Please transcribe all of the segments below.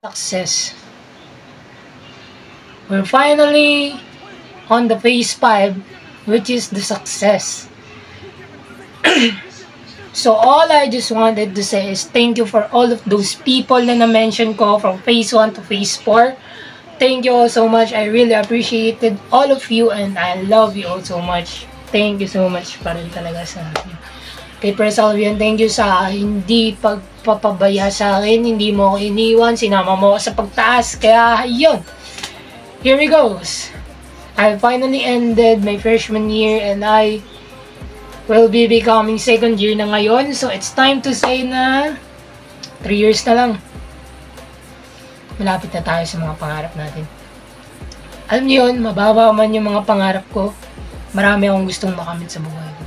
Success. We're finally on the phase 5, which is the success. So all I just wanted to say is thank you for all of those people na na-mention ko from phase 1 to phase 4. Thank you all so much. I really appreciated all of you and I love you all so much. Thank you so much pa rin talaga sa akin. Kay Pres Alvian, thank you sa hindi pagpapabaya sa akin. Hindi mo ako iniwan. Sinama mo ako sa pagtaas. Kaya yun. Here we goes. I finally ended my freshman year and I will be becoming second year na ngayon. So it's time to say na 3 years na lang. Malapit na tayo sa mga pangarap natin. Alam niyo yun, mababa man yung mga pangarap ko. Marami akong gustong makamit sa buhay ko.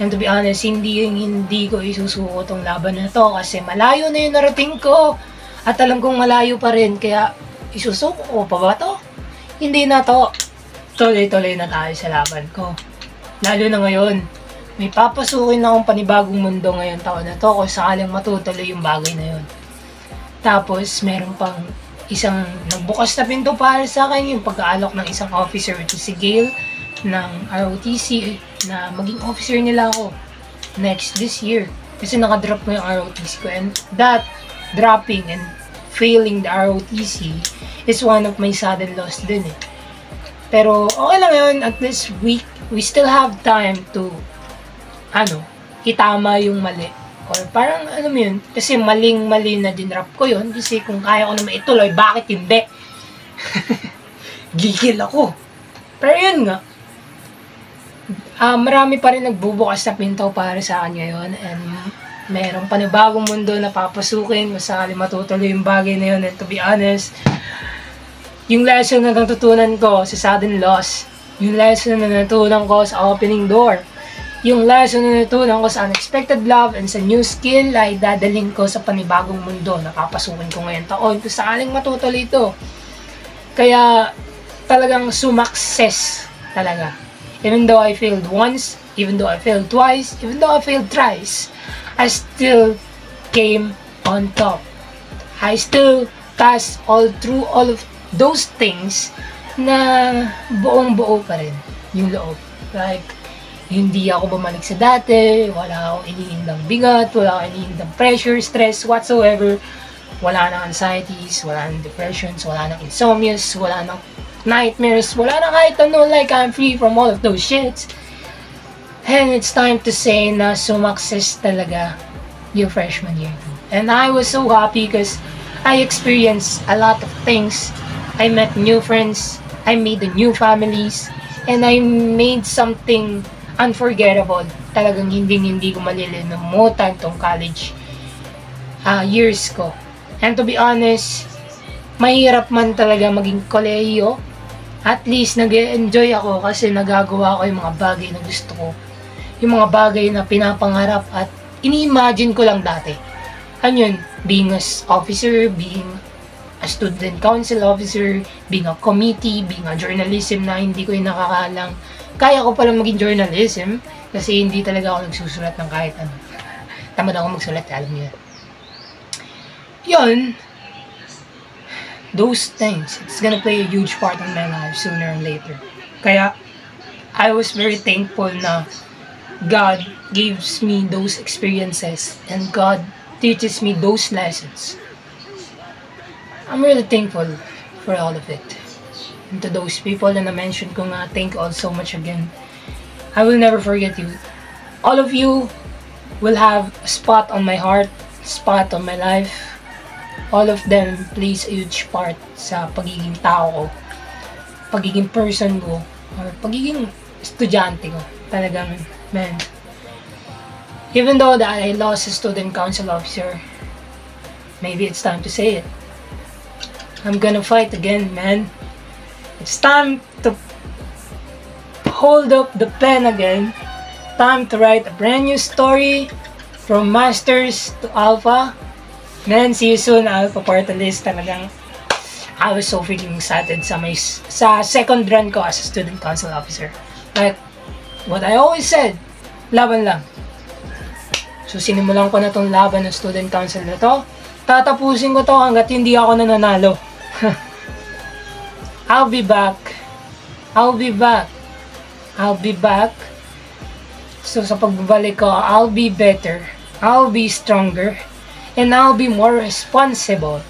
And to be honest, hindi ko isusuko tong laban na to kasi malayo na yung narating ko. At alam kong malayo pa rin, kaya isusuko ko pa ba to? Hindi na to. Tuloy-tuloy na tayo sa laban ko. Lalo na ngayon, may papasukin na akong panibagong mundo ngayon taon na to kung sakaling matutuloy yung bagay na yun. Tapos, meron pang isang nagbukas na pinto para sa akin, yung pag-aalok ng isang officer, which is si Gail, ng ROTC, na maging officer nila ako this year. Kasi nakadrop mo yung ROTC ko. And that dropping and failing the ROTC is one of my sudden loss din eh. Pero okay lang yun, at least we still have time to itama yung mali. Or parang mo yun, kasi maling-mali na dinrap ko yun, kasi kung kaya ko na maituloy, bakit hindi? Gigil ako. Pero yun nga, marami pa rin nagbubukas na pinto para sa akin ngayon, and merong panibagong mundo na papasukin, masakali matutuloy yung bagay na yun, and to be honest, yung lesson na natutunan ko sa sudden loss, yung lesson na natutunan ko sa opening door, yung lesson na natutunan ko sa unexpected love and sa new skill ay dadaling ko sa panibagong mundo na papasukin ko ngayon taon kung sakaling matutuloy ito. Kaya talagang sumakses talaga. Even though I failed once, even though I failed twice, even though I failed thrice, I still came on top. I still passed through all of those things na buong-buo pa rin yung loob. Like, hindi ako bumalik sa dati, wala akong iniindang bigat, wala akong iniindang pressure, stress, whatsoever. Wala nang anxieties, wala nang depressions, wala nang insomnias, wala nang nightmares, wala nang kahit ano, like I'm free from all of those shits. And it's time to say na sumakses talaga yung freshman year. And I was so happy because I experienced a lot of things. I met new friends, I made the new families, and I made something unforgettable. Talagang hindi ko malilimutan tong college years ko. And to be honest, mahirap man talaga maging kolehiyo. At least nag-enjoy ako kasi nagagawa ko yung mga bagay na gusto ko. Yung mga bagay na pinapangarap at ini-imagine ko lang dati. Ano yun? Being an officer, being a student council officer, being a committee, being a journalism na hindi ko yung nakakalang. Kaya ko palang maging journalism kasi hindi talaga ako nagsusulat ng kahit ano. Tamad ako magsulat, alam niyo yan. Yun, those things, it's gonna play a huge part in my life sooner or later. Kaya, I was very thankful na God gives me those experiences and God teaches me those lessons. I'm really thankful for all of it. And to those people na na-mention ko nga, thank you all so much again. I will never forget you. All of you will have a spot on my heart, spot on my life. All of them plays a huge part sa pagiging tao ko, pagiging person ko, or pagiging estudyante ko. Talagang, man. Even though that I lost a student council officer, maybe it's time to say it. I'm gonna fight again, man. It's time to hold up the pen again. Time to write a brand new story from Masters to Alpha. Man, see you soon, Alpha Portalis. Talagang, I was so freaking excited sa second run ko as a student council officer. Like, what I always said, laban lang. So, sinimulan ko na tong laban ng student council na to. Tatapusin ko to hanggat hindi ako nananalo. I'll be back. I'll be back. I'll be back. So, sa pagbabalik ko, I'll be better. I'll be stronger. And I'll be more responsible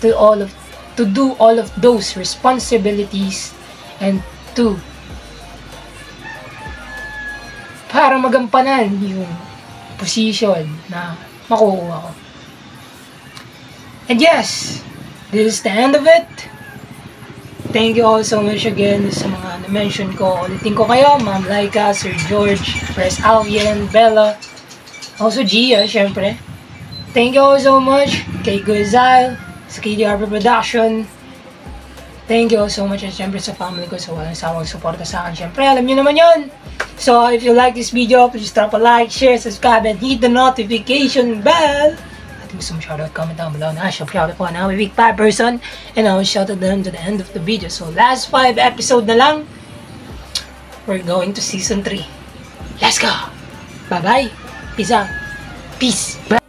to do all of those responsibilities and para magampanan yung position na makukuha ko. And yes, this is the end of it. Thank you all so much again sa mga na-mention ko. Ulitin ko kayo, Ma'am Laika, Sir George, Pres Alvin, Bella, also Gia, syempre. Thank you all so much kay Guizal, sa KDR Production. Thank you all so much, at syempre sa family ko, sa walang sawang suporta sa akin. Syempre, alam nyo naman yun. So, if you like this video, please drop a like, share, subscribe, and hit the notification bell. Gusto mo shoutout, comment down below na shoutout ko na week 5 person and I will shoutout them to the end of the video. So last 5 episode na lang, we're going to season 3. Let's go! Bye bye! Peace out! Peace! Bye!